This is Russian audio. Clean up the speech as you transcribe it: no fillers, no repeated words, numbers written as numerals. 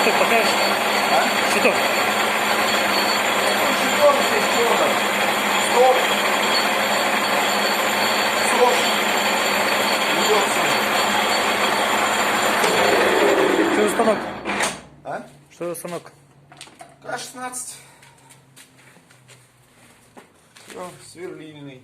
щиток покажешь? А? Щиток. Щиток здесь черный. Стоп. Стоп. Что за станок? А? Что за станок? К-16. Все, сверлильный.